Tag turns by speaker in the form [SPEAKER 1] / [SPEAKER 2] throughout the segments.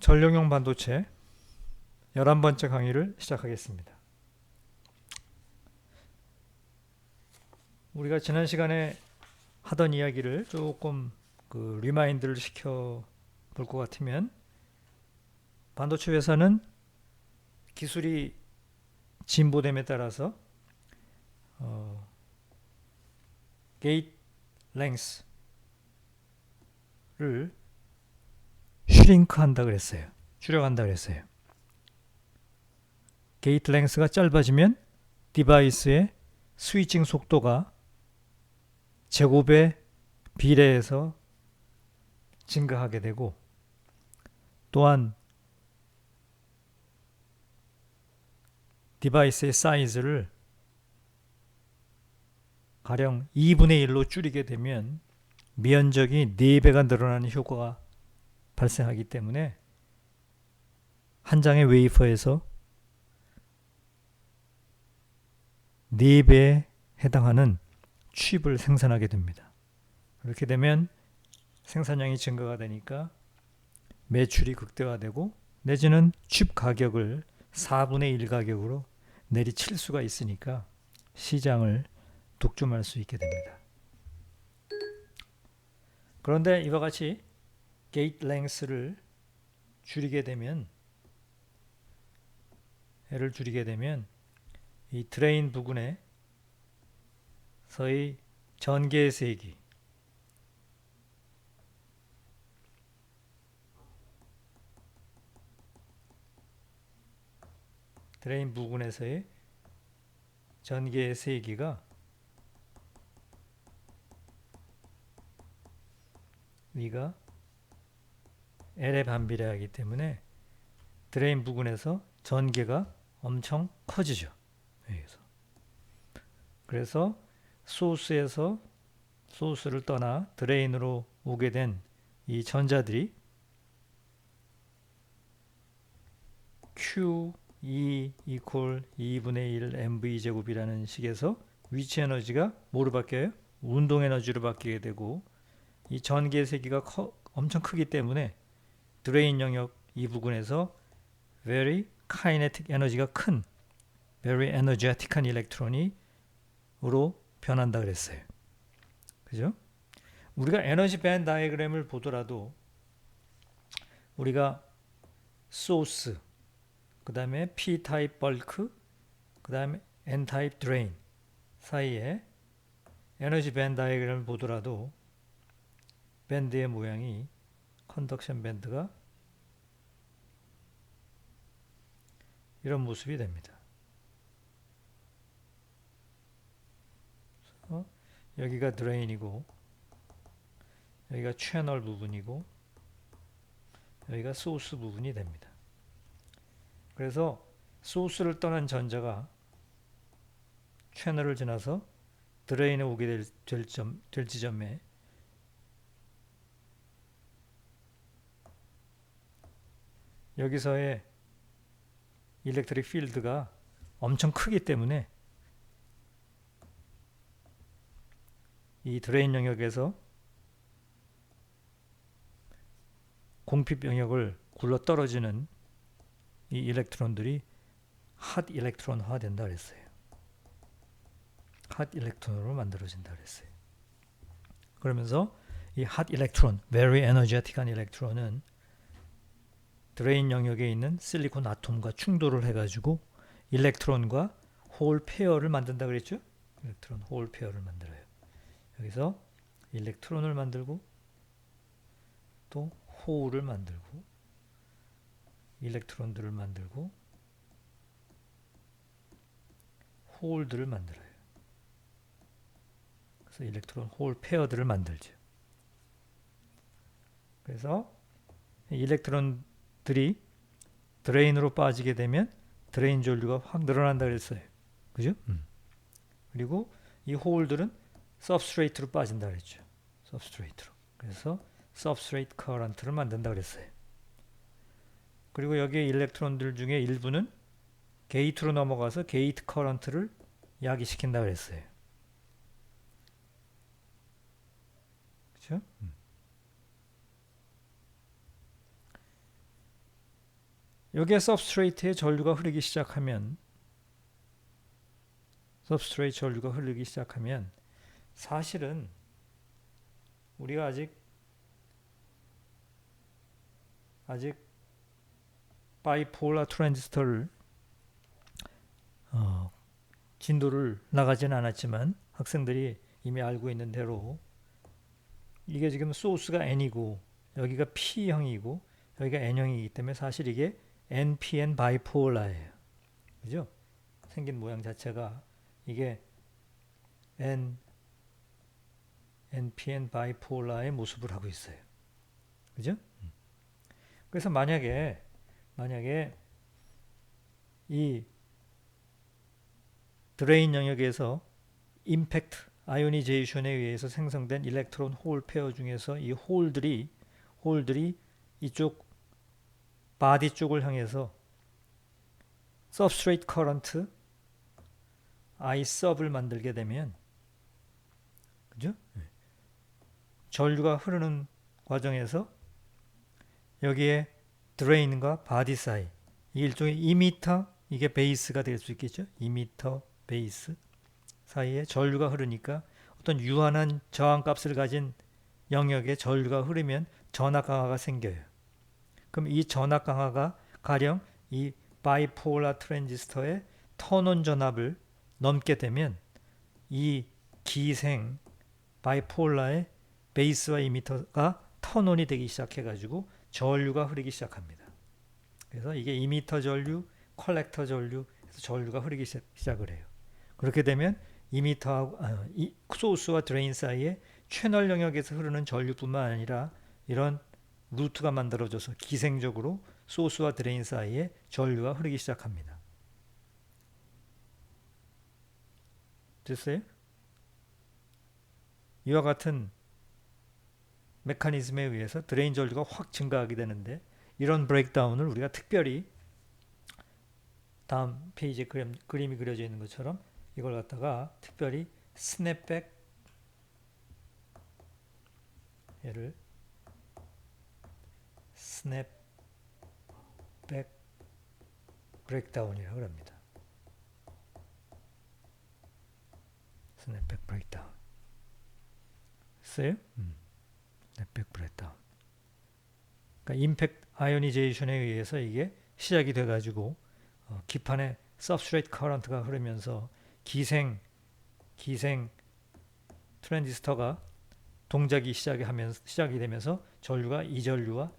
[SPEAKER 1] 전력용 반도체 11번째 강의를 시작하겠습니다. 우리가 지난 시간에 하던 이야기를 조금 리마인드를 시켜 볼 것 같으면, 반도체 회사는 기술이 진보됨에 따라서 게이트 랭스를 슈링크 한다 그랬어요. 줄여간다 그랬어요. 게이트 랭스가 짧아지면 디바이스의 스위칭 속도가 제곱에 비례해서 증가하게 되고, 또한 디바이스의 사이즈를 가령 2분의 1로 줄이게 되면 면적이 4배가 늘어나는 효과가 발생하기 때문에 한 장의 웨이퍼에서 4배에 해당하는 칩을 생산하게 됩니다. 그렇게 되면 생산량이 증가가 되니까 매출이 극대화되고, 내지는 칩 가격을 4분의 1 가격으로 내리칠 수가 있으니까 시장을 독점할 수 있게 됩니다. 그런데 이와 같이 게이트 랭스를 줄이게 되면, 이 드레인 부근에서의 전개의 세기, 드레인 부근에서의 전개의 세기가 V가 L에 반비례하기 때문에 드레인 부근에서 전개가 엄청 커지죠. 그래서 소스를 떠나 드레인으로 오게 된 이 전자들이 QE equal 2분의 1 mv 제곱이라는 식에서 위치 에너지가 뭐로 바뀌어요? 운동 에너지로 바뀌게 되고, 이 전개의 세기가 엄청 크기 때문에 드레인 영역 이 부분에서 very kinetic 에너지가 큰 very energetic한 일렉트론으로 변한다 그랬어요. 그죠? 우리가 에너지 밴드 다이어그램을 보더라도 우리가 소스, 그 다음에 P-타입 벌크, 그 다음에 N-타입 드레인 사이에 에너지 밴드 다이어그램을 보더라도 밴드의 모양이, 컨덕션 밴드가 이런 모습이 됩니다. 여기가 드레인이고, 여기가 채널 부분이고, 여기가 소스 부분이 됩니다. 그래서 소스를 떠난 전자가 채널을 지나서 드레인에 오게 될 지점에 여기서의 일렉트릭 필드가 엄청 크기 때문에 이 드레인 영역에서 공핍 영역을 굴러 떨어지는 이 일렉트론들이 핫 일렉트론화 된다 그랬어요. 핫 일렉트론으로 만들어진다 그랬어요. 그러면서 이 핫 일렉트론, very energetic한 일렉트론은 드레인 영역에 있는 실리콘 아톰과 충돌을 해가지고 일렉트론과 홀 페어를 만든다 그랬죠? 일렉트론 홀 페어를 만들어요. 여기서 일렉트론을 만들고, 또 홀을 만들고, 일렉트론들을 만들고, 홀들을 만들어요. 그래서 일렉트론 홀 페어들을 만들죠. 그래서 일렉트론들이 드레인으로 빠지게 되면 드레인 전류가 확 늘어난다 그랬어요. 그죠? 그리고 이 홀들은 서브스트레이트로 빠진다 그랬죠. 서브스트레이트로. 그래서 서브스트레이트 커런트를 만든다 그랬어요. 그리고 여기에 일렉트론들 중에 일부는 게이트로 넘어가서 게이트 커런트를 야기시킨다 그랬어요. 그렇죠? 여기에 substrate에 전류가 흐르기 시작하면 사실은 우리가 아직 바이폴라 트랜지스터를 진도를 나가지는 않았지만 학생들이 이미 알고 있는 대로 이게 지금 소스가 N이고 여기가 P형이고 여기가 N형이기 때문에 사실 이게 NPN 바이폴라예요. 그죠? 생긴 모양 자체가 이게 NPN 바이폴라의 모습을 하고 있어요. 그죠? 그래서 만약에 이 드레인 영역에서 임팩트 아이오니제이션에 의해서 생성된 일렉트론 홀 페어 중에서 이 홀들이 이쪽 바디 쪽을 향해서 substrate current I sub을 만들게 되면, 그죠? 전류가 흐르는 과정에서 여기에 드레인과 바디 사이, 이게 일종의 이미터, 이게 베이스가 될 수 있겠죠? 이미터 베이스 사이에 전류가 흐르니까 어떤 유한한 저항값을 가진 영역에 전류가 흐르면 전압 강화가 생겨요. 그럼 이 전압 강화가 가령 이 바이폴라 트랜지스터의 턴온 전압을 넘게 되면 이 기생 바이폴라의 베이스와 이미터가 턴온이 되기 시작해가지고 전류가 흐르기 시작합니다. 그래서 이게 이미터 전류, 컬렉터 전류, 해서 전류가 흐르기 시작을 해요. 그렇게 되면 이미터하고 소스와 드레인 사이에 채널 영역에서 흐르는 전류뿐만 아니라 이런 루트가 만들어져서 기생적으로 소스와 드레인 사이에 전류가 흐르기 시작합니다. 됐어요? 이와 같은 메커니즘에 의해서 드레인 전류가 확 증가하게 되는데, 이런 브레이크다운을 우리가 특별히 다음 페이지에 그림이 그려져 있는 것처럼 이걸 갖다가 특별히 스냅백, 얘를 스냅백 브레이크다운이라고 합니다. 스냅백 브레이크다운. 있어요? 스냅백 브레이크다운. 그러니까 임팩트 아이오니제이션에 의해서 이게 시작이 돼가지고 기판에 substrate current가 흐르면서 기생 트랜지스터가 동작이 시작이 되면서 전류가 이 전류와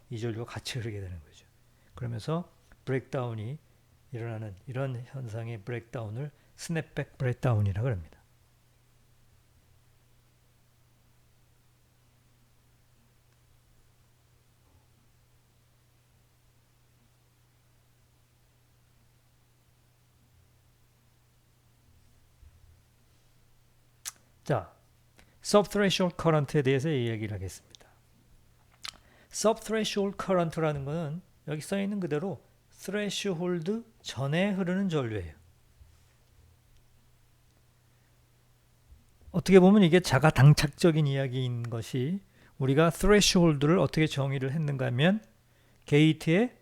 [SPEAKER 1] 같이 흐르게 되는 거죠. 그러면서 브레이크다운이 일어나는 이런 현상의 브레이크다운을 스냅백 브레이크다운이라고 합니다. 자, subthreshold current에 대해서 이야기를 하겠습니다. subthreshold current라는 것은 여기 써 있는 그대로 threshold 전에 흐르는 전류예요. 어떻게 보면 이게 자가당착적인 이야기인 것이, 우리가 threshold를 어떻게 정의를 했는가 하면 게이트에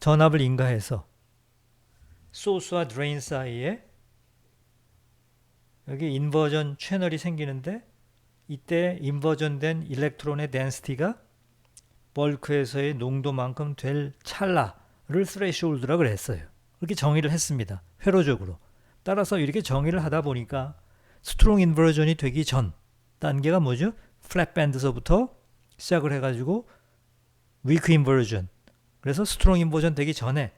[SPEAKER 1] 전압을 인가해서 소스와 드레인 사이에 여기 인버전 채널이 생기는데, 이때 인버전된 일렉트론의 덴시티가 벌크에서의 농도만큼 될 찰나를 threshold라고 했어요. 그렇게 정의를 했습니다. 회로적으로. 따라서 이렇게 정의를 하다 보니까 스트롱 인버전이 되기 전 단계가 뭐죠? 플랫밴드서부터 시작을 해가지고 위크 인버전. 그래서 스트롱 인버전 되기 전에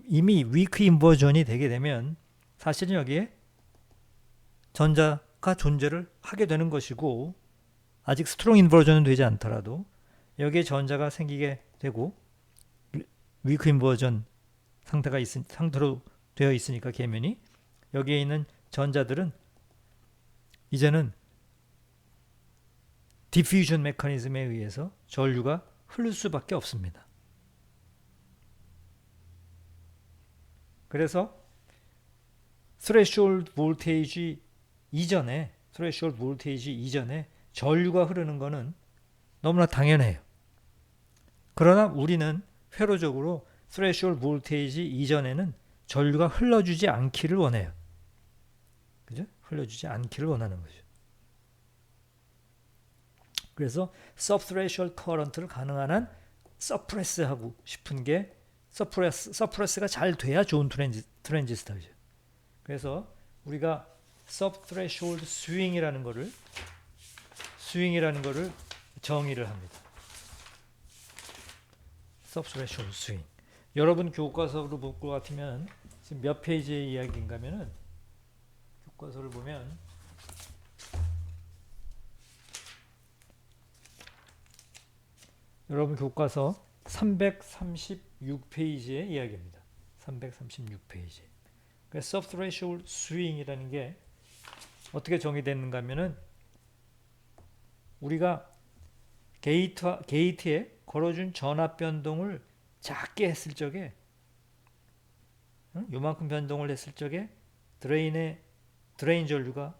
[SPEAKER 1] 이미 위크 인버전이 되게 되면 사실은 여기에 전자가 존재를 하게 되는 것이고, 아직 스트롱 인버전은 되지 않더라도 여기에 전자가 생기게 되고 위크 인버전 상태로 되어 있으니까 계면이 여기에 있는 전자들은 이제는 디퓨전 메커니즘에 의해서 전류가 흐를 수밖에 없습니다. 그래서 threshold voltage 이전에 전류가 흐르는 것은 너무나 당연해요. 그러나 우리는 회로적으로 threshold voltage 이전에는 전류가 흘러주지 않기를 원해요. 그죠? 흘러주지 않기를 원하는 거죠. 그래서 subthreshold current를 가능한 한 서프레스하고 싶은 게 서프레스가 잘 돼야 좋은 트랜지스터죠. 그래서 우리가 subthreshold swing이라는 거를 정의를 합니다. subthreshold swing. 여러분 교과서로 볼 것 같으면 지금 몇 페이지의 이야기인가 하면은 교과서를 보면 여러분 교과서 336페이지의 이야기입니다. 336페이지. 그래서 subthreshold swing이라는 게 어떻게 정의되는가 하면은 우리가 게이트에 걸어준 전압 변동을 작게 했을 적에 요만큼 변동을 했을 적에 드레인 전류가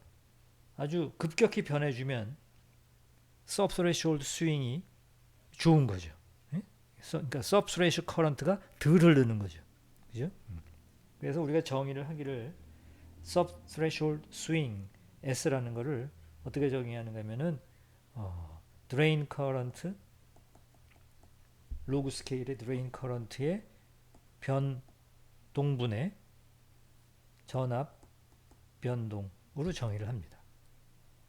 [SPEAKER 1] 아주 급격히 변해주면 subthreshold swing이 좋은 거죠. 그러니까 subthreshold current가 덜 흐르는 거죠. 그죠? 그래서 우리가 정의를 하기를 subthreshold swing S라는 거를 어떻게 정의하는가 하면은 drain current 로그 스케일의 drain current의 변동분의 전압 변동으로 정의를 합니다.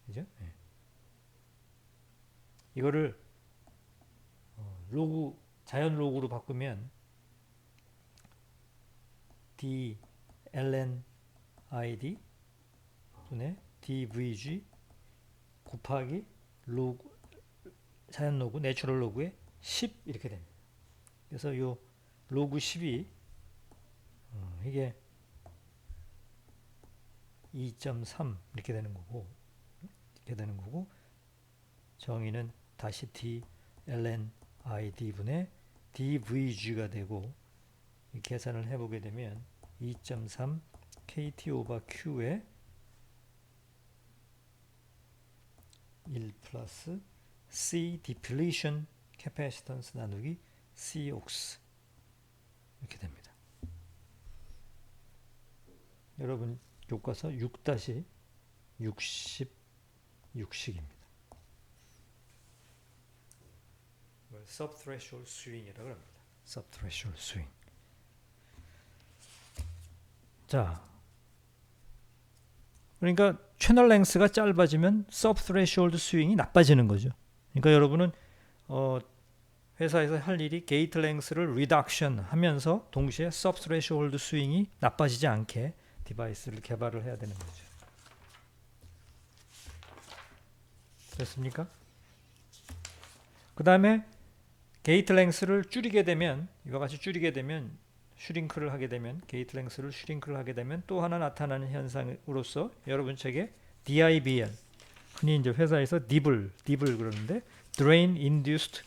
[SPEAKER 1] 그죠? 네. 이거를 자연 로그로 바꾸면 d ln id 분의 dvg 곱하기 로그 자연 로그 내추럴 로그의 10 이렇게 됩니다. 그래서 요 로그 10이 이게 2.3 이렇게 되는 거고 정의는 다시 d ln id 분의 dvg가 되고 이 계산을 해보게 되면 2.3 kt 오버 q에 1 플러스 C depletion capacitance 나누기 C aux 이렇게 됩니다. 여러분 교과서 6-66식입니다. subthreshold swing이라고 합니다. subthreshold swing. 자, 그러니까 채널 랭스가 짧아지면 subthreshold swing이 나빠지는 거죠. 그러니까 여러분은 회사에서 할 일이 게이트 랭스를 리덕션 하면서 동시에 subthreshold swing이 나빠지지 않게 디바이스를 개발을 해야 되는 거죠. 됐습니까? 그 다음에 게이트 랭스를 줄이게 되면 이와 같이 줄이게 되면 슈링크를 하게 되면 게이트 랭스를 슈링크를 하게 되면 또 하나 나타나는 현상으로서 여러분 책에 DIBL 흔히 이제 회사에서 DIBL 그러는데 Drain Induced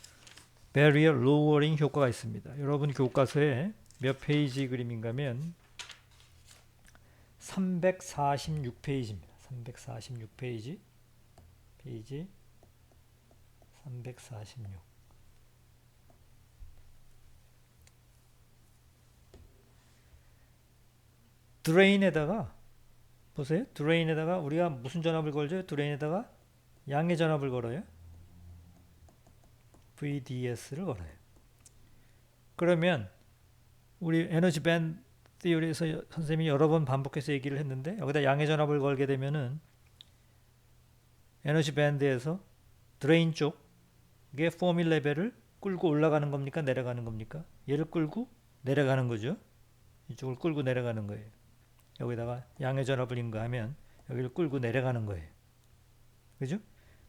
[SPEAKER 1] Barrier Lowering 효과가 있습니다. 여러분 교과서에 몇 페이지 그림인가 하면 346페이지입니다. 346페이지 페이지 346 드레인에다가 보세요. 드레인에다가 우리가 무슨 전압을 걸죠? 드레인에다가 양의 전압을 걸어요. VDS를 걸어요. 그러면 우리 에너지 밴드 티어리에서 선생님이 여러 번 반복해서 얘기를 했는데 여기다 양의 전압을 걸게 되면은 에너지 밴드에서 드레인 쪽의 포밀 레벨을 끌고 올라가는 겁니까? 내려가는 겁니까? 얘를 끌고 내려가는 거죠. 이쪽을 끌고 내려가는 거예요. 여기다가 양의 전압을 인가하면 여기를 끌고 내려가는 거예요. 그죠?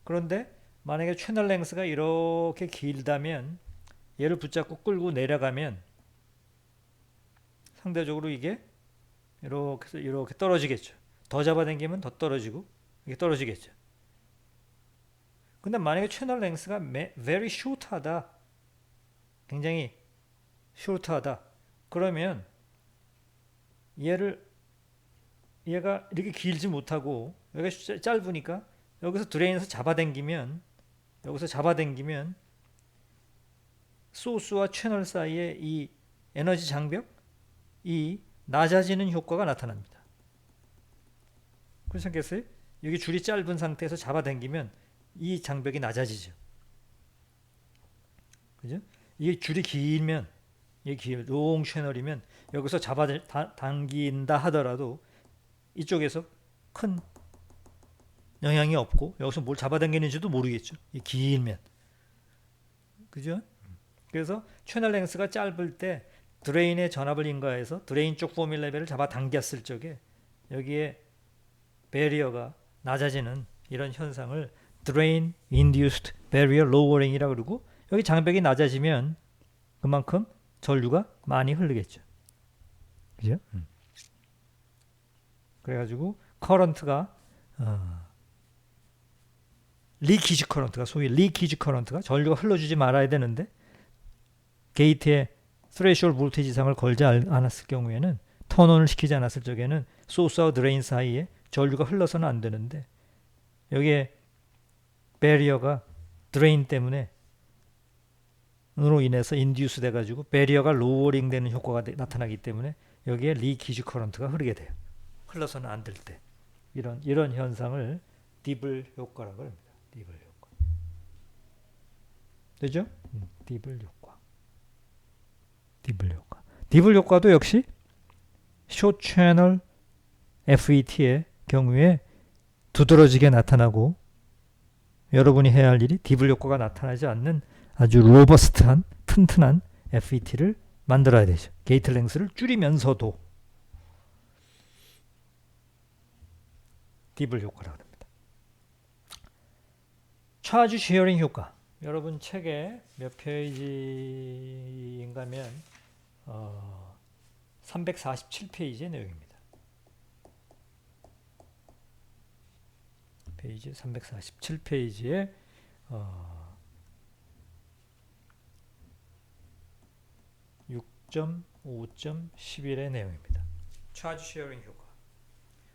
[SPEAKER 1] 그런데 만약에 채널 랭스가 이렇게 길다면 얘를 붙잡고 끌고 내려가면 상대적으로 이게 이렇게 떨어지겠죠. 더 잡아당기면 더 떨어지고 이게 떨어지겠죠. 근데 만약에 채널 랭스가 very short하다. 굉장히 short하다. 그러면 얘가 이렇게 길지 못하고 여기가 짧으니까 여기서 드레인에서 잡아당기면 소스와 채널 사이의 이 에너지 장벽이 낮아지는 효과가 나타납니다. 그렇겠어요? 여기 줄이 짧은 상태에서 잡아당기면 이 장벽이 낮아지죠. 그죠? 이게 줄이 길면, 롱 채널이면 여기서 잡아당긴다 하더라도 이쪽에서 큰 영향이 없고 여기서 뭘 잡아당기는지도 모르겠죠. 이 길면. 그죠? 그래서 채널 랭스가 짧을 때 드레인에 전압을 인가해서 드레인 쪽 포밀 레벨을 잡아당겼을 적에 여기에 베리어가 낮아지는 이런 현상을 Drain Induced Barrier Lowering이라고 그러고, 여기 장벽이 낮아지면 그만큼 전류가 많이 흐르겠죠. 그죠? 그래가지고 커런트가 리키지 커런트가, 소위 리키지 커런트가, 전류가 흘러주지 말아야 되는데 게이트에 스레시홀 볼테이지 이상을 걸지 않았을 경우에는, 턴온을 시키지 않았을 적에는 소스와 드레인 사이에 전류가 흘러서는 안 되는데, 여기에 베리어가 드레인 때문에 으로 인해서 인듀스 돼가지고 베리어가 로어링 되는 효과가 나타나기 때문에 여기에 리키지 커런트가 흐르게 돼요. 흘러서는 안 될 때. 이런 현상을 디블 효과라고 합니다. 디블 효과. 되죠? 디블 효과. 디블 효과. 디블 효과도 역시 숏 채널 FET의 경우에 두드러지게 나타나고, 여러분이 해야 할 일이 디블 효과가 나타나지 않는 아주 로버스트한 튼튼한 FET를 만들어야 되죠. 게이트 랭스를 줄이면서도. 디블 효과라고 합니다. 차주 쉐어링 효과. 여러분 책에 몇 페이지인가면 347페이지의 내용입니다. 페이지 347페이지에 6.5.11의 내용입니다. 차지 쉐어링 효과.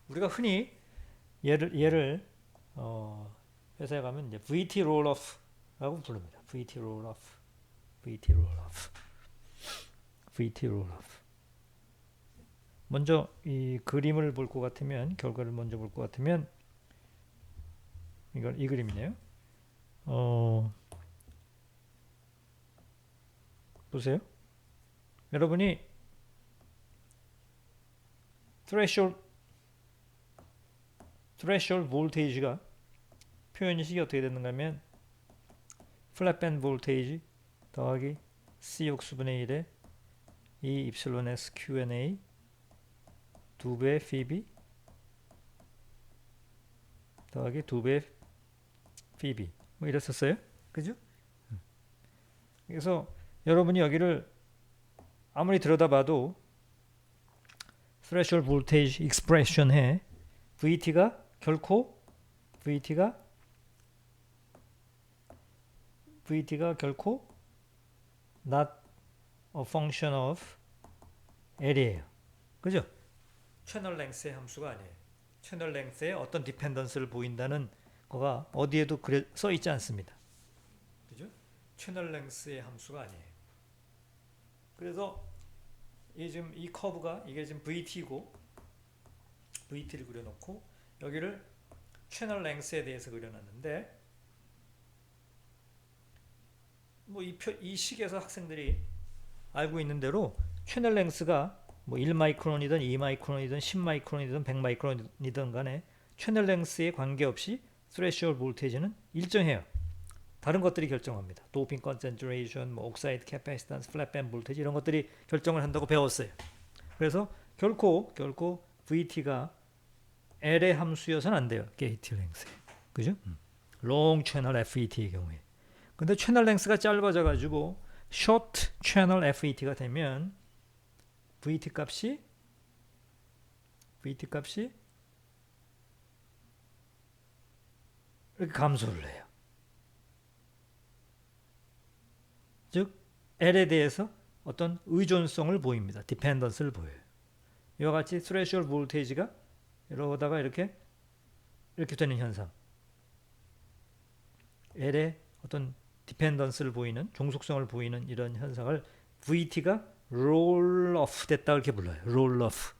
[SPEAKER 1] 우리가 흔히 얘를 회사에 가면 이제 VT 롤오프라고 부릅니다. VT 롤오프, VT 롤오프, VT 롤오프. 먼저 이 그림을 볼 것 같으면, 결과를 먼저 볼 것 같으면, 이 그림이네요. 보세요. 여러분이 threshold 볼테이지가 표현식이 어떻게 되는가 하면 플랫밴드 볼테이지 더하기 C 옥수분의 1에 E 입실론 S Q&A 2배 phi 더하기 2배 phi 뭐 이랬었어요. 그죠? 그래서 여러분이 여기를 아무리 들여다봐도 threshold voltage expression에 VT가 결코 not a function of area예요. 그죠? 채널 랭스의 함수가 아니에요. 채널 랭스에 어떤 디펜던스를 보인다는 거가 어디에도 써 있지 않습니다. 그죠? 채널 랭스의 함수가 아니에요. 그래서 지금 이 커브가 이게 지금 VT고, VT를 그려놓고 여기를 채널 랭스에 대해서 그려놨는데, 뭐 이 식에서 학생들이 알고 있는 대로 채널 랭스가 뭐 1마이크론이든 2마이크론이든 10마이크론이든 100마이크론이든 간에 채널 랭스에 관계없이 스레시홀드 볼테이지는 일정해요. 다른 것들이 결정합니다. 도핑 컨센트레이션, 뭐 옥사이드 캐파시탄스, 플랫밴드 볼테이지 이런 것들이 결정을 한다고 배웠어요. 그래서 결코 VT가 L의 함수여서는 안 돼요. 게이트 랭스에. 그죠? 롱 채널 FET의 경우에. 근데 채널 랭스가 짧아져 가지고 숏 채널 FET가 되면 VT 값이 이렇게 감소를 해요. 즉 L에 대해서 어떤 의존성을 보입니다. 디펜던스를 보여요. 이와 같이 스레시홀드 볼테이지가 이러다가 이렇게 되는 현상. L의 어떤 디펜던스를 보이는 종속성을 보이는 이런 현상을 VT가 roll off 됐다 이렇게 불러요. roll off.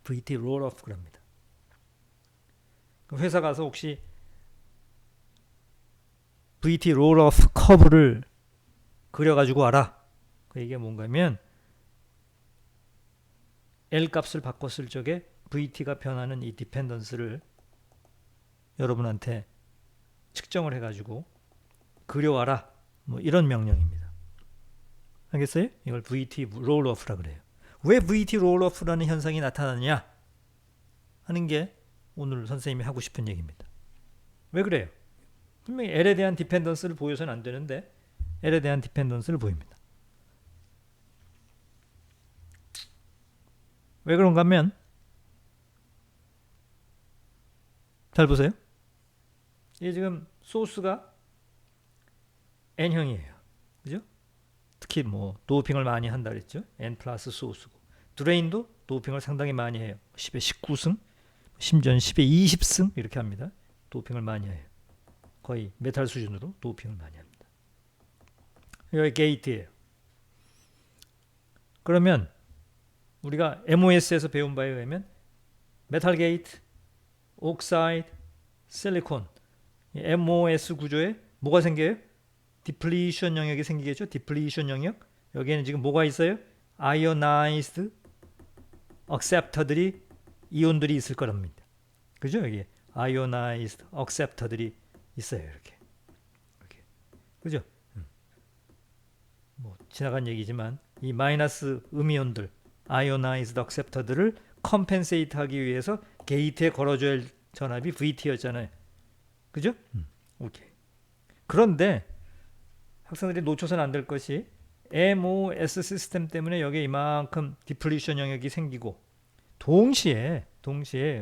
[SPEAKER 1] VT roll off 그럽니다. 회사 가서 혹시 VT roll off 커브를 그려가지고 와라. 이게 뭔가면 L 값을 바꿨을 적에 VT가 변하는 이 디펜던스를 여러분한테 측정을 해가지고 그려와라. 뭐 이런 명령입니다. 알겠어요? 이걸 VT roll off라 그래요. 왜 VT roll off라는 현상이 나타나느냐 하는 게 오늘 선생님이 하고 싶은 얘기입니다. 왜 그래요? 분명히 L에 대한 디펜던스를 보여서는 안 되는데 L에 대한 디펜던스를 보입니다. 왜 그런가 하면 잘 보세요. 이게 지금 소스가 N형이에요. 그죠? 특히 뭐 도핑을 많이 한다 그랬죠. N 플러스 소스고. 드레인도 도핑을 상당히 많이 해요. 10에 19승, 심지어는 10에 20승 이렇게 합니다. 도핑을 많이 해요. 거의 메탈 수준으로 도핑을 많이 합니다. 여기 게이트예요. 그러면 우리가 MOS에서 배운 바에 의하면 메탈 게이트, 옥사이드, 실리콘 MOS 구조에 뭐가 생겨요? 디플리션 영역이 생기겠죠? 디플리션 영역. 여기에는 지금 뭐가 있어요? 아이오나이즈드 액셉터들이 이온들이 있을 거랍니다. 그죠? 여기 아이오나이즈드 액셉터들이 있어요. 이렇게. 그죠? 뭐 지나간 얘기지만 이 마이너스 음이온들 아이오나이즈드 액셉터들을 컴펜세이트 하기 위해서 게이트에 걸어줘야 할 전압이 VT였잖아요. 그죠? 오케이. 그런데 학생들이 놓쳐서는 안 될 것이 MOS 시스템 때문에 여기에 이만큼 디플리션 영역이 생기고 동시에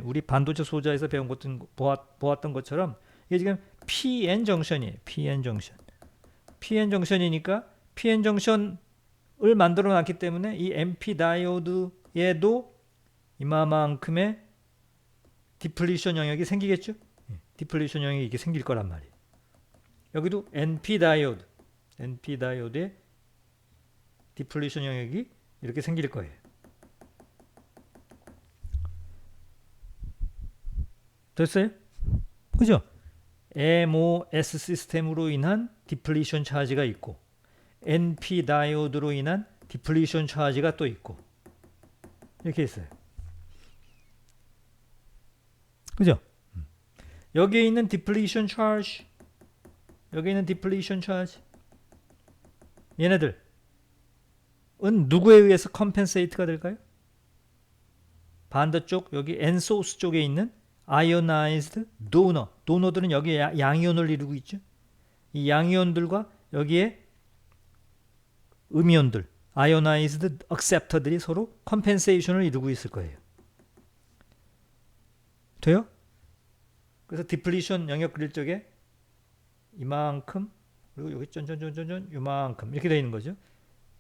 [SPEAKER 1] 우리 반도체 소자에서 배운 보았던 것처럼 이게 지금 PN 정션이에요. PN 정션이니까 PN 정션을 만들어 놨기 때문에 이 MP 다이오드에도 이만큼의 디플리션 영역이 생기겠죠? 디플리션 영역이 이게 생길 거란 말이에요. 여기도 NP 다이오드의 디플리션 영역이 이렇게 생길 거예요. 됐어요? 그죠? MOS 시스템으로 인한 디플리션 차지가 있고 NP 다이오드로 인한 디플리션 차지가 또 있고 이렇게 있어요. 그죠? 여기에 있는 디플리션 차지 얘네들은 누구에 의해서 컴펜세이트가 될까요? 반대쪽 여기 N소스 쪽에 있는 아이오나이즈드 도너들은 여기에 양이온을 이루고 있죠. 이 양이온들과 여기에 음이온들 아이오나이즈드 액셉터들이 서로 컴펜세이션을 이루고 있을 거예요. 돼요? 그래서 디플리션 영역 그릴 적에 이만큼 그리고 여기 쩐 이만큼 이렇게 되어 있는 거죠.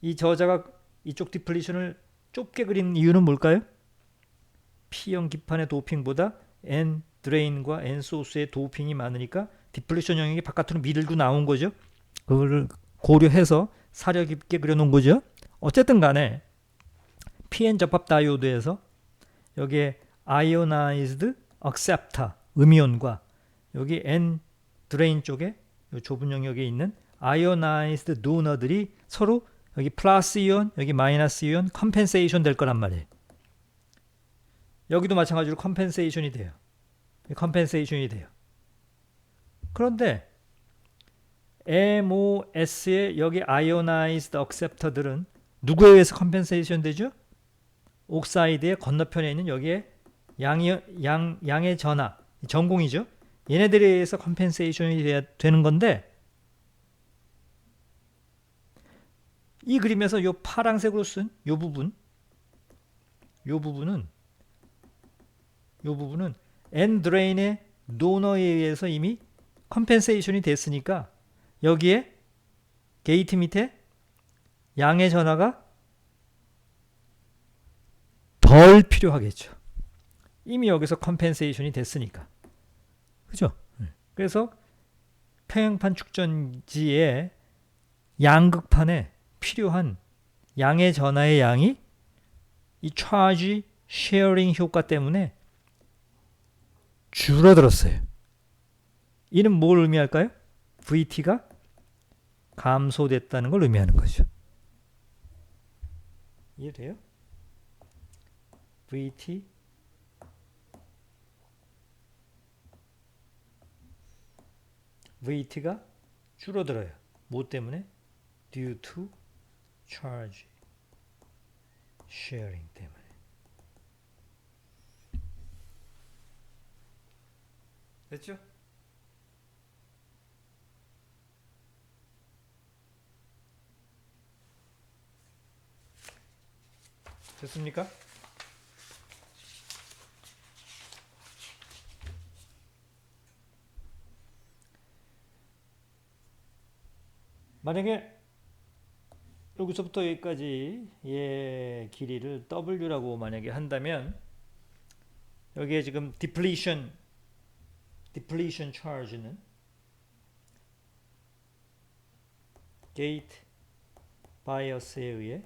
[SPEAKER 1] 이 저자가 이쪽 디플리션을 좁게 그린 이유는 뭘까요? P형 기판의 도핑보다 N 드레인과 N 소스의 도핑이 많으니까 디플리션 영역이 바깥으로 밀고 나온 거죠. 그걸 고려해서 사려 깊게 그려놓은 거죠. 어쨌든 간에 PN 접합 다이오드에서 여기에 아이오나이즈드 액셉터 음이온과 여기 N 드레인 쪽에 이 좁은 영역에 있는 아이오나이즈드 도너들이 서로 여기 플러스 이온 여기 마이너스 이온 컴펜세이션 될 거란 말이에요. 여기도 마찬가지로 컴펜세이션이 돼요. 그런데 MOS의 여기 아이오나이즈드 액셉터들은 누구에 의해서 컴펜세이션 되죠? 옥사이드의 건너편에 있는 여기에 양의 전하 전공이죠. 얘네들에 의해서 컴펜세이션이 되는 건데 이 그림에서 요 파란색으로 쓴 요 부분은 N 드레인의 도너에 의해서 이미 컴펜세이션이 됐으니까 여기에 게이트 밑에 양의 전하가 덜 필요하겠죠. 이미 여기서 컴펜세이션이 됐으니까. 그죠? 그래서 평행판 축전지의 양극판에 필요한 양의 전하의 양이 이 차지 쉐어링 효과 때문에 줄어들었어요. 이는 뭘 의미할까요? VT가 감소됐다는 걸 의미하는 거죠. 이해돼요? VT가 줄어들어요. 뭐 때문에? Due to charge sharing 때문에. 됐죠? 됐습니까? 만약에 여기서부터 여기까지 얘 길이를 W라고 만약에 한다면 여기에 지금 depletion charge는 gate bias에 의해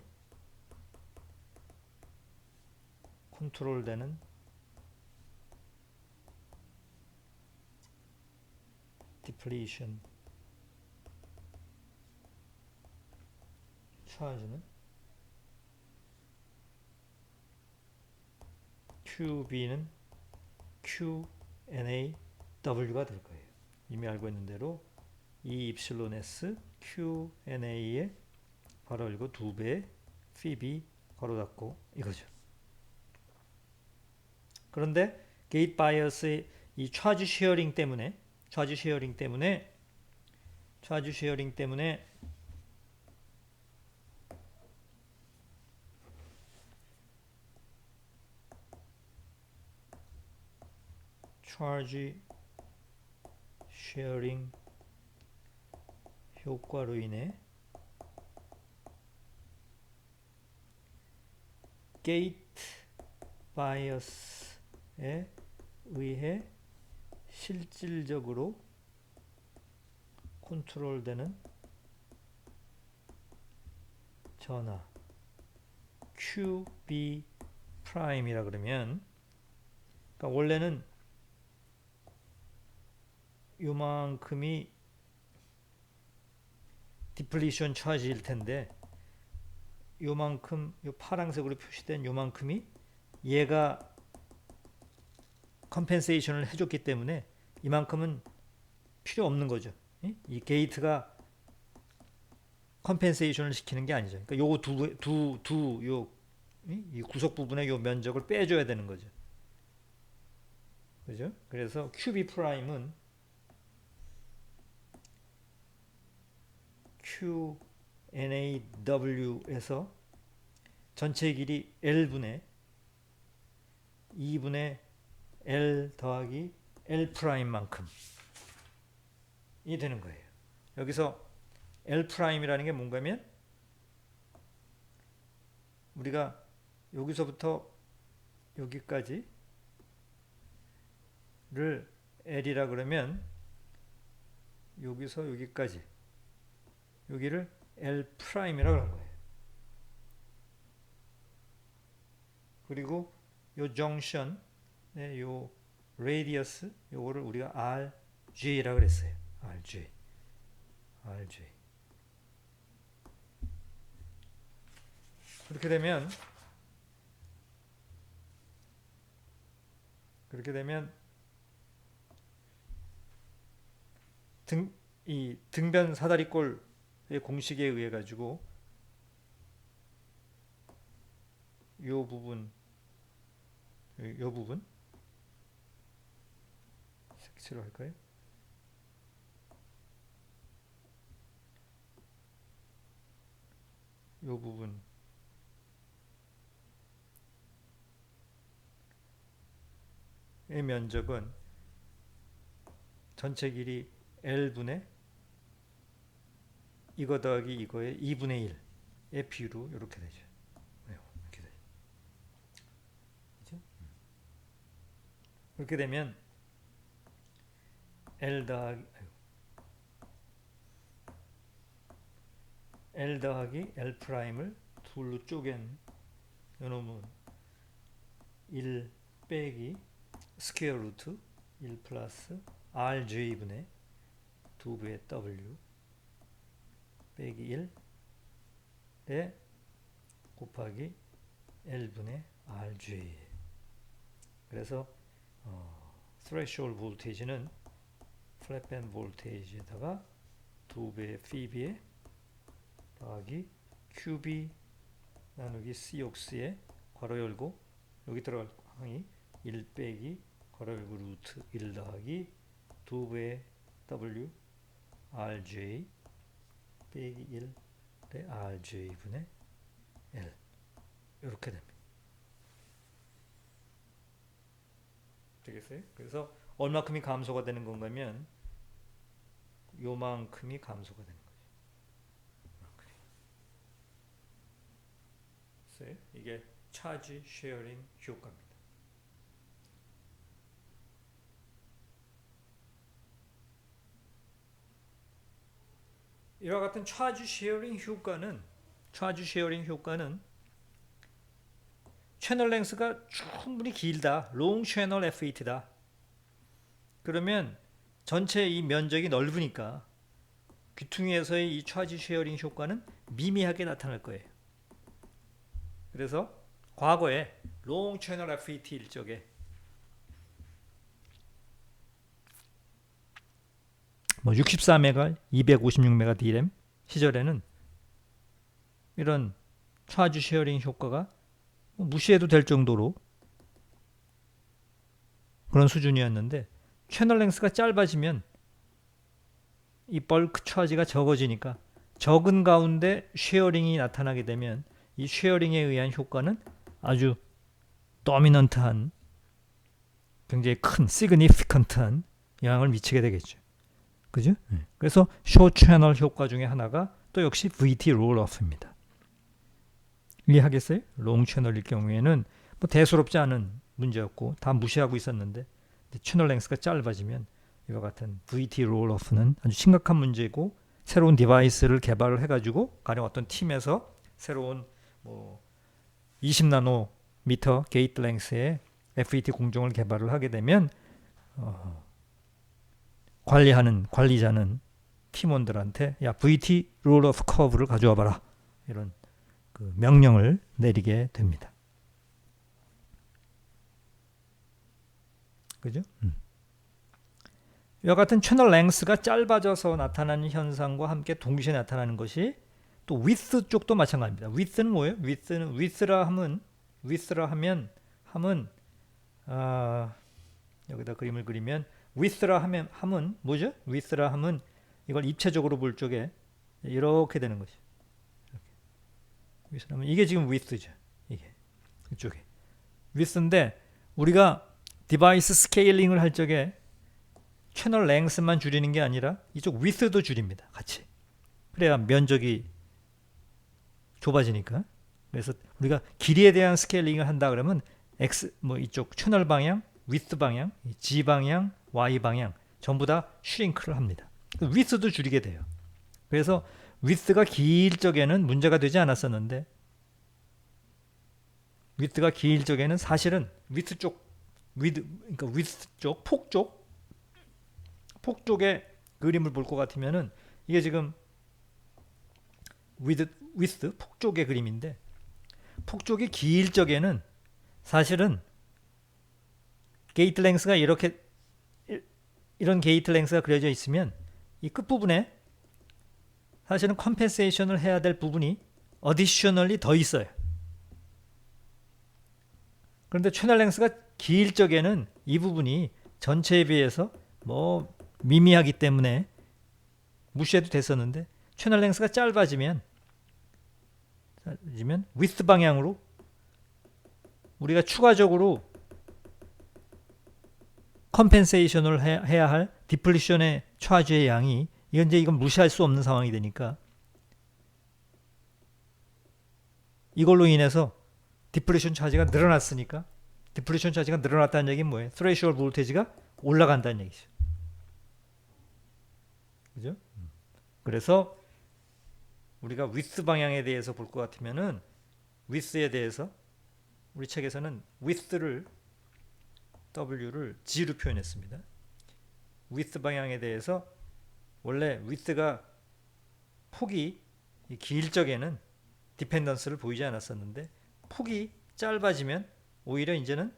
[SPEAKER 1] 컨트롤되는 depletion charge는 QB는 QNAW가 될 거예요. 이미 알고 있는 대로 E 입실론 QNA의 바로 열고 2배 phi 괄호 닫고 이거죠. 그런데 게이트 바이어스의 이 차지 쉐어링 때문에 차지 쉐어링 효과로 인해 게이트 바이어스에 의해 실질적으로 컨트롤되는 전하 QB 프라임이라 그러면 그러니까 원래는 요만큼이 디플리션 차지일 텐데 요만큼 요 파란색으로 표시된 요만큼이 얘가 컴펜세이션을 해줬기 때문에 이만큼은 필요 없는 거죠. 이 게이트가 컴펜세이션을 시키는 게 아니죠. 그러니까 요거 이 구석 부분의 요 면적을 빼줘야 되는 거죠. 그죠? 그래서 QB 프라임은 QNAW에서 전체 길이 L분의 2분의 L 더하기 L 프라임만큼이 되는 거예요. 여기서 L 프라임이라는 게 뭔가면 우리가 여기서부터 여기까지를 L이라 그러면 여기서 여기까지 여기를 L 프라임이라고 하는 거예요. 그리고 요 정션, 요 레디어스, 요거를 우리가 RG라고 그랬어요. RG. 그렇게 되면 이 등변 사다리꼴의 공식에 의해 가지고 요 부분 색칠로 할까요? 요 부분의 면적은 전체 길이 L분의 이거 더하기 이거의 2분의 1의 비율로 이렇게 되죠. 이렇게 되죠. 그렇죠? 그렇게 되면 L 더하기 L 더하기 L 프라임을 둘로 쪼갠 요놈은 1 빼기 스퀘어 루트 1 플러스 RJ분의 2분의 W 빼기 1에 곱하기 L분의 RJ. 그래서 threshold 볼테이지는 플랫밴드 볼테이지에다가 2배의 pb에 더하기 QB 나누기 COX에 괄호 열고 여기 들어갈 항이 1 빼기 괄호 열고 루트 1 더하기 2배의 W RJ 빼기 1의 RJ분의 L 이렇게 됩니다. 되겠어요? 그래서 얼마큼이 감소가 되는 건가면 요만큼이 감소가 되는 거죠. 이게 차지 쉐어링 효과입니다. 이와 같은 차지 쉐어링 효과는 채널 랭스가 충분히 길다. 롱 채널 F8다. 그러면 전체 이 면적이 넓으니까 귀퉁이에서의 이 차지 쉐어링 효과는 미미하게 나타날 거예요. 그래서 과거에 롱 채널 F8일 적에 뭐 64메가, 256메가 D램 시절에는 이런 차지 쉐어링 효과가 무시해도 될 정도로 그런 수준이었는데 채널 랭스가 짧아지면 이 벌크 차지가 적어지니까 적은 가운데 쉐어링이 나타나게 되면 이 쉐어링에 의한 효과는 아주 도미넌트한 굉장히 큰 시그니피컨트한 영향을 미치게 되겠죠. 그죠? 그래서 쇼 채널 효과 중에 하나가 또 역시 VT 롤오프입니다. 이해하겠어요? 롱 채널일 경우에는 뭐 대수롭지 않은 문제였고 다 무시하고 있었는데 채널 랭스가 짧아지면 이와 같은 VT 롤오프는 아주 심각한 문제고 새로운 디바이스를 개발을 해가지고 가령 어떤 팀에서 새로운 뭐 20나노미터 게이트 랭스의 FET 공정을 개발을 하게 되면 관리하는 관리자는 팀원들한테 야 VT 롤오프 커브를 가져와 봐라 이런 그 명령을 내리게 됩니다. 그죠? 이와 같은 채널 랭스가 짧아져서 나타나는 현상과 함께 동시에 나타나는 것이 또 width 쪽도 마찬가지입니다. width는 뭐예요? width라 하면 여기다 그림을 그리면 width라 함은 뭐죠? width라 함은 이걸 입체적으로 볼 적에 이렇게 되는 것이죠. 이게 지금 width죠. 이게 이쪽에 width인데 우리가 디바이스 스케일링을 할 적에 채널 랭스만 줄이는 게 아니라 이쪽 width도 줄입니다. 같이. 그래야 면적이 좁아지니까. 그래서 우리가 길이에 대한 스케일링을 한다 그러면 X 뭐 이쪽 채널 방향, width 방향, G 방향, Y 방향 전부 다 슈링크를 합니다. width도 줄이게 돼요. 그래서 width가 길 적에는 문제가 되지 않았었는데 width가 길 적에는 사실은 width 쪽 그러니까 width 쪽 폭 쪽의 그림을 볼 것 같으면은 이게 지금 width 폭 쪽의 그림인데 폭 쪽이 길 적에는 사실은 게이트 랭스가 이런 게이트 랭스가 그려져 있으면 이 끝부분에 사실은 컴펜세이션을 해야 될 부분이 어디셔널리 더 있어요. 그런데 채널 랭스가 길 적에는 이 부분이 전체에 비해서 뭐 미미하기 때문에 무시해도 됐었는데 채널 랭스가 짧아지면 width 방향으로 우리가 추가적으로 컴펜세이션을 해야 할 디플리션의 차지의 양이 이건 무시할 수 없는 상황이 되니까 이걸로 인해서 디플리션 차지가 늘어났으니까 디플리션 차지가 늘어났다는 얘기는 뭐예요? threshold 볼테이지가 올라간다는 얘기죠. 그죠? 그래서 우리가 width 방향에 대해서 볼 것 같으면은 width에 대해서 우리 책에서는 width를 W를 G로 표현했습니다. width 방향에 대해서 원래 width가 폭이 길 적에는 디펜던스를 보이지 않았었는데 폭이 짧아지면 오히려 이제는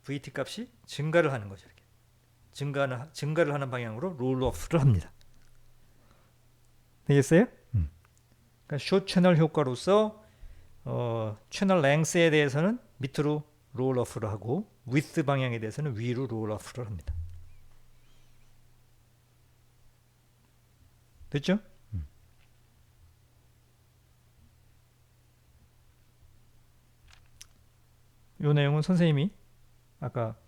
[SPEAKER 1] VT 값이 증가를 하는 거죠. 이렇게. 증가를 하는 방향으로 롤오프를 합니다. 되겠어요? 그러니까 숏 채널 효과로서 채널 랭스에 대해서는 밑으로 롤오프를 하고 width 방향에 대해서는 위로 롤오프를 합니다. 됐죠? 이 내용은 선생님이 아까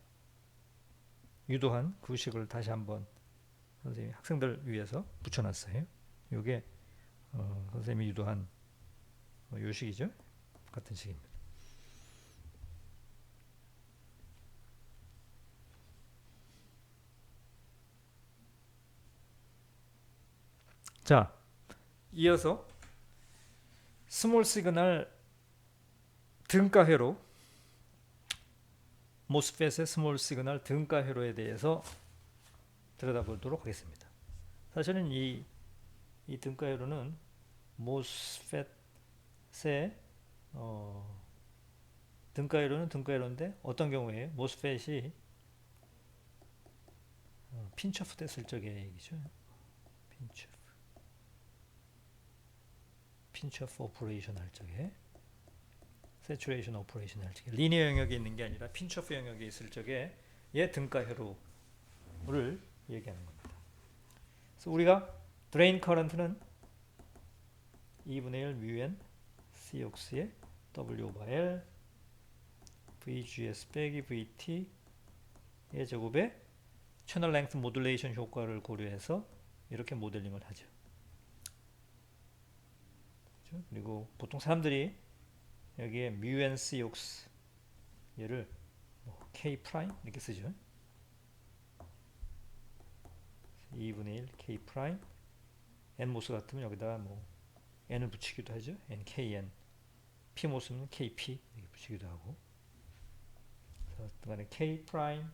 [SPEAKER 1] 유도한 구식을 다시 한번 선생님이 학생들 위해서 붙여놨어요. 이게 선생님이 유도한 요 식이죠. 같은 식입니다. 자, 이어서 스몰 시그널 등가회로 모스펫의 스몰 시그널 등가회로에 대해서 들여다보도록 하겠습니다. 사실은 이 등가회로는 모스펫의 등가회로는 등가회로인데 어떤 경우에 모스펫이 핀처프 됐을 적의 얘기죠. 핀처프 오퍼레이션 할 적에 세츄레이션 오퍼레이션 할 적에 리니어 영역에 있는 게 아니라 핀처프 영역에 있을 적에 얘 등가회로를 얘기하는 겁니다. 그래서 우리가 드레인 커런트는 2분의 1 μn Cox의 W/L VGS 빼기 VT의 제곱에 채널 랭스 모듈레이션 효과를 고려해서 이렇게 모델링을 하죠. 그렇죠? 그리고 보통 사람들이 여기에 μn Cox 얘를 K 프라임 이렇게 쓰죠. 2분의 1 K 프라임 N모스 같으면 여기다가 뭐 N을 붙이기도 하죠. NKN P모스는 KP 이렇게 붙이기도 하고 그래서 K 프라임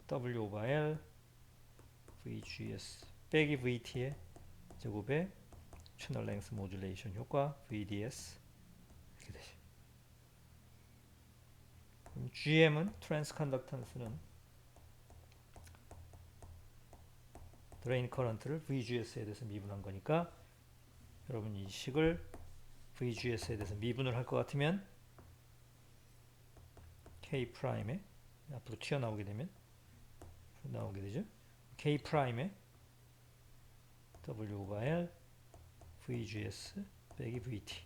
[SPEAKER 1] W/L VGS 빼기 VT의 제곱에 채널 랭스 모듈레이션 효과 VDS 이렇게 되죠. 그럼 GM은 트랜스 컨덕턴스는 드레인 커런트를 VGS에 대해서 미분한 거니까 여러분 이 식을 VGS에 대해서 미분을 할 것 같으면 K 프라임에 앞으로 튀어나오게 되면 나오게 되죠. K 프라임에 W/L VGS 빼기 VT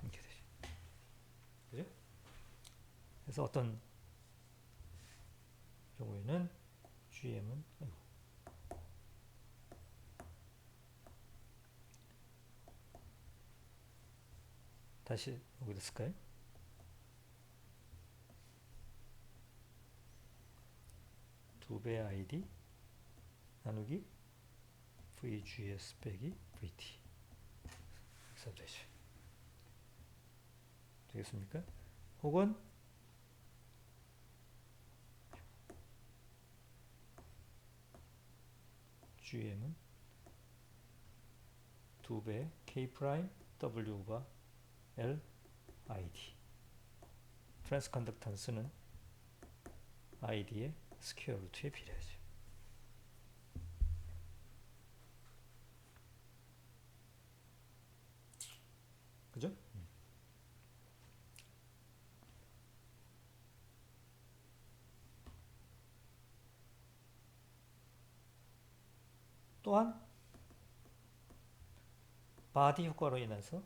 [SPEAKER 1] 이렇게 되죠. 그죠? 그래서 어떤 경우에는 GM은 다시 여기다 쓸까요? 두 배 ID 나누기 VGS 빼기 VT 써도 되죠. 되겠습니까? 혹은 GM은 두 배 K 프라임 W가 L ID 트랜스 컨덕턴스는 ID의 스퀘어 루트에 비례하죠. 그죠? 또한 바디 효과로 인해서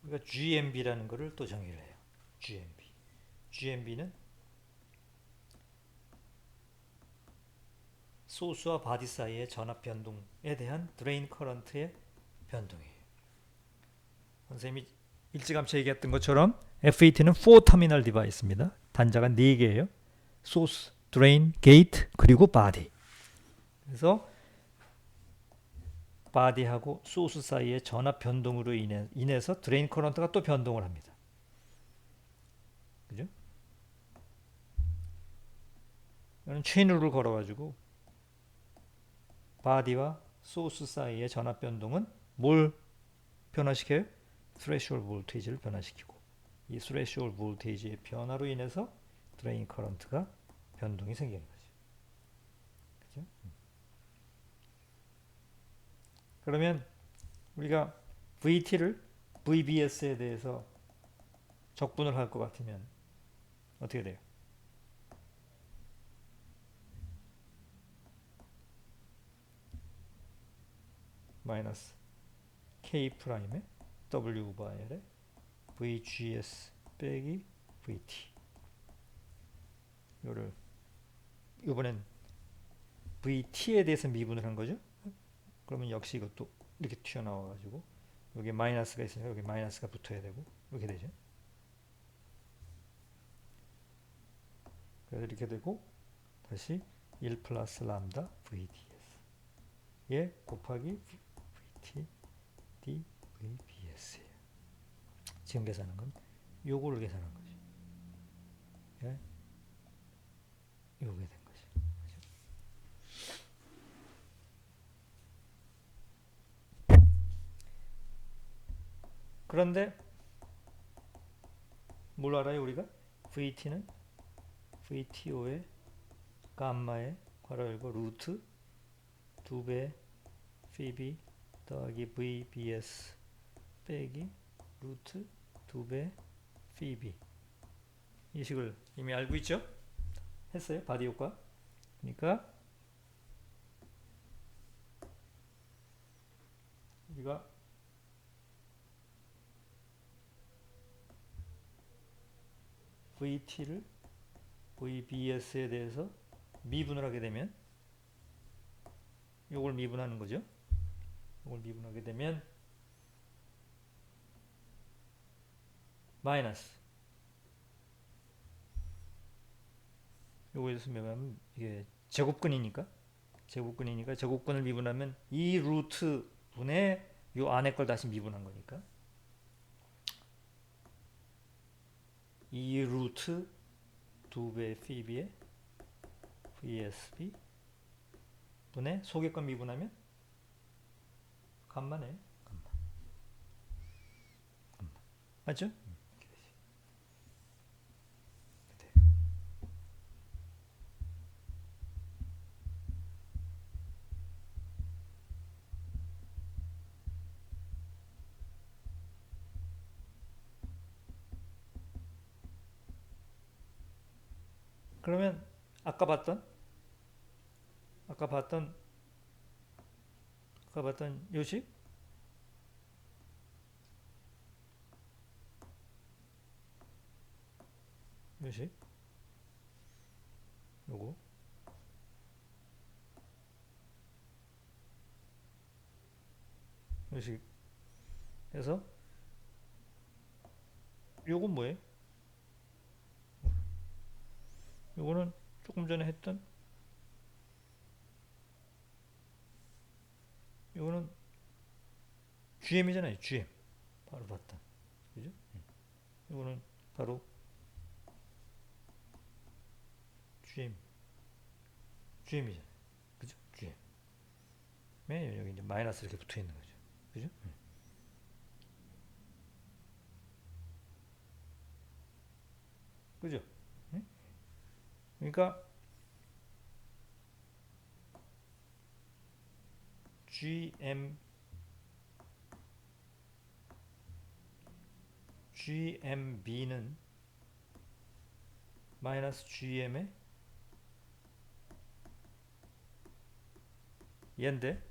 [SPEAKER 1] 우리가 GMB라는 것을 또 정의를 해요. GMB는 소스와 바디 사이의 전압 변동에 대한 드레인 커런트의 변동이에요. 선생님이 일찌감치 얘기했던 것처럼 FET는 4터미널 디바이스입니다. 단자가 4개예요. 소스, 드레인, 게이트, 그리고 바디. 그래서 바디하고 소스 사이의 전압 변동으로 인해서 드레인 커런트가 또 변동을 합니다. 그죠? 이거는 체인룰을 걸어가지고 바디와 소스 사이의 전압 변동은 뭘 변화시켜요? 스레시홀드 볼테이지를 변화시키고, 이 스레시홀드 볼테이지의 변화로 인해서 드레인 커런트가 변동이 생기는 거죠. 그죠? 그러면 우리가 VT를 VBS에 대해서 적분을 할 것 같으면 어떻게 돼요? 마이너스 K 프라임에 W 오버 L에 VGS 빼기 VT. 이거를 이번엔 VT에 대해서 미분을 한 거죠. 그러면 역시 이것도 이렇게 튀어나와 가지고 여기 마이너스가 있으니까 여기 마이너스가 붙어야 되고 이렇게 되죠. 그래서 이렇게 되고 다시 1 플러스 람다 VDS 예 곱하기 VT DVBS예요. 지금 계산한 건 요거를 계산한 거죠. 예? 요게 된 거죠. 그런데 뭘 알아요 우리가? VT는 VTO의 감마의 괄호 열고 루트 2배 pb 더하기 VBS 빼기 루트 2배 pb 이 식을 이미 알고 있죠? 했어요. 바디 효과. 그러니까 우리가 VT를 VBS에 대해서 미분을 하게 되면 요걸 미분하는 거죠. 요걸 미분하게 되면 마이너스 요거에서 미분하면 이게 제곱근이니까 제곱근을 미분하면 이 루트 분의 요 안에 걸 다시 미분한 거니까 이 루트 2배 pb에 VSB 분의 속의 건 미분하면 감마네. 감마. 맞죠? 그러면 아까 봤던 요식 요거 요식 해서 요건 뭐예요? 요거는 조금 전에 했던 요거는 GM이잖아요. GM 바로 봤던 그죠? 요거는 바로 GM이잖아요. 그죠? GM 여기 이제 마이너스 이렇게 붙어 있는 거죠. 그죠? 그죠? 그러니까 GMB는 마이너스 GM의 얘인데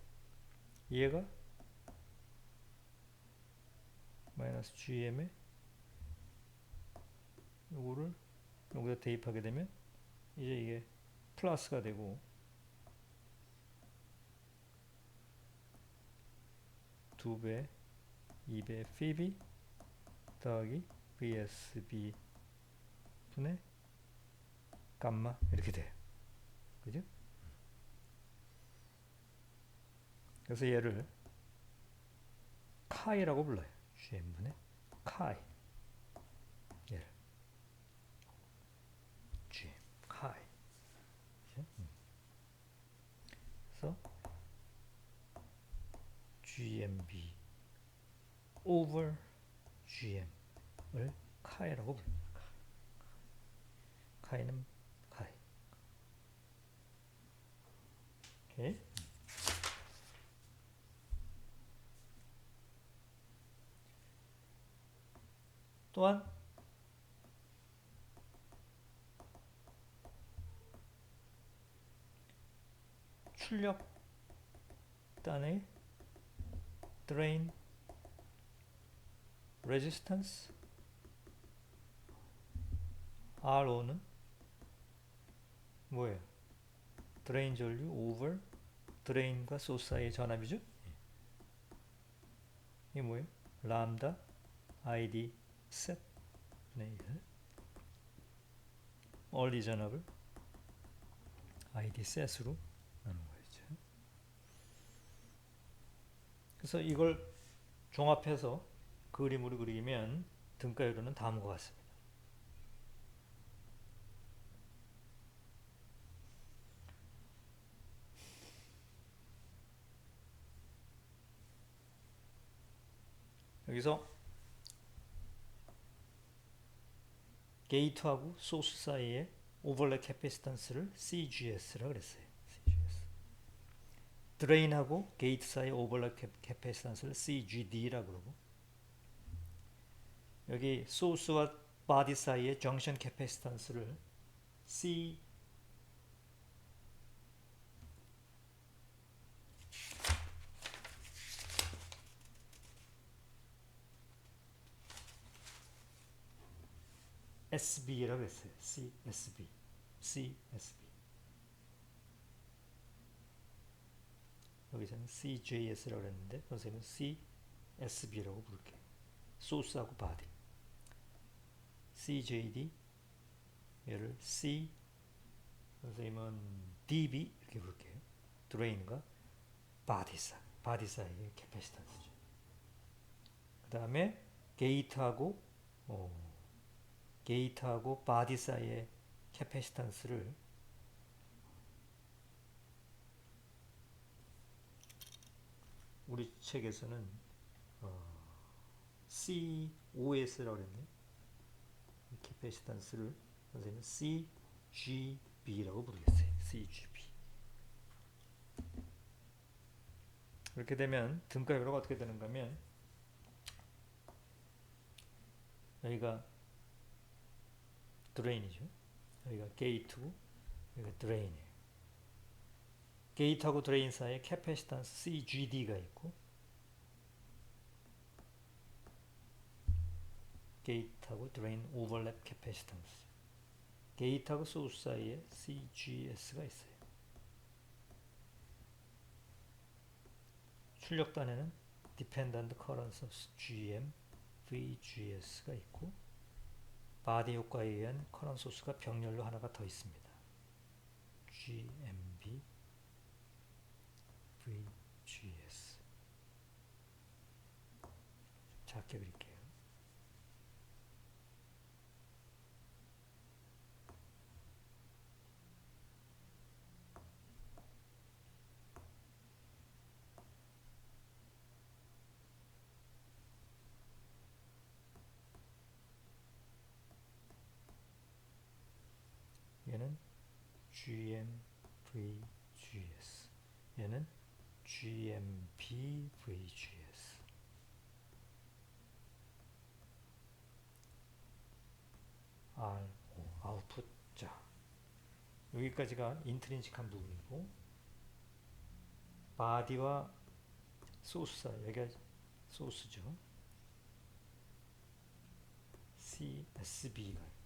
[SPEAKER 1] 얘가 마이너스 GM의 요거를 여기다 대입하게 되면 이제 이게 플러스가 되고 2배 2배 pb 더하기 VSB 분의 감마 이렇게 돼요. 그죠? 그래서 얘를 카이라고 불러요. GM분의 카이. 얘를 GM 카이. 그래서 GMB over GM을 카이라고 부릅니다. 카이는 카이. 오케이. 또한 출력단의 drain resistance RO는 뭐예요? 드레인 전류 over 드레인과 소스 사이의 전압이죠? 이게 뭐예요? 람다 ID set 네, 원리 전압을 ID set으로 하는 거죠. 그래서 이걸 종합해서 그림으로 그리면 등가율은 다음과 같습니다. 여기서 게이트하고 소스 사이의 오버랩 캐패시턴스를 CGS라고 그랬어요. CGS. 드레인하고 게이트 사이 오버랩 캐패시턴스를 CGD라고 그러고, 여기 소스와 바디 사이의 정션 캐패시턴스를 C SB라고 했어요. CSB. CSB. 여기서는 CJS라고 했는데 선생님은 CSB라고 부를게요. 소스하고 바디. CJD 얘를 C 선생님은 DB 이렇게 부를게요. 드레인과 바디 사이의 캐패시턴스죠. 그 다음에 게이트하고 바디 사이의 캐패시턴스를 우리 책에서는 COS라고 그랬네요. 캐패시턴스를 선생님은 CGB라고 부르겠어요. CGB. 이렇게 되면 등가율은 어떻게 되는가 하면 여기가 드레인이죠. 여기가 게이트고 여기가 드레인이에요. 게이트하고 드레인 사이에 캐패시턴스 CGD가 있고, 게이트하고 드레인 오버랩 캐패시턴스, 게이트하고 소스 사이에 CGS가 있어요. 출력단에는 Dependent Current Source GM, VGS가 있고, 바디 효과에 의한 커런트 소스가 병렬로 하나가 더 있습니다. GMB, VGS. 작게 그릴게요. 얘는 GM, VGS. 얘는 GMB, VGS. RO, 아웃풋. 자, 여기까지가 인트린식한 부분이고, 바디와 소스 사이, 여기가 소스죠. CSB가 있고,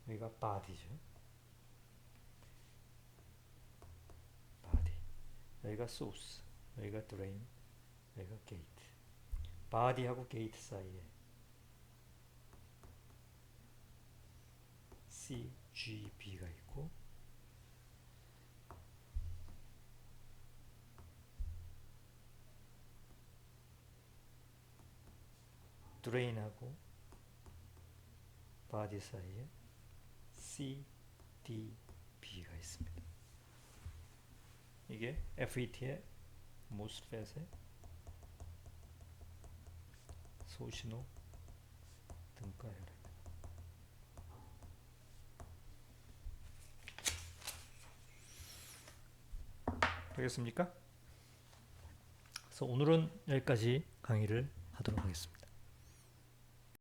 [SPEAKER 1] 여기가 바디죠. 바디. 여기가 소스, 여기가 드레인, 여기가 게이트. 바디하고 게이트 사이에 CGB가 있고, 드레인하고 바디 사이에 C, D, B가 있습니다. 이게 FET의 모스펫의 소신호 등가열입니다. 되겠습니까? 그래서 오늘은 여기까지 강의를 하도록 하겠습니다.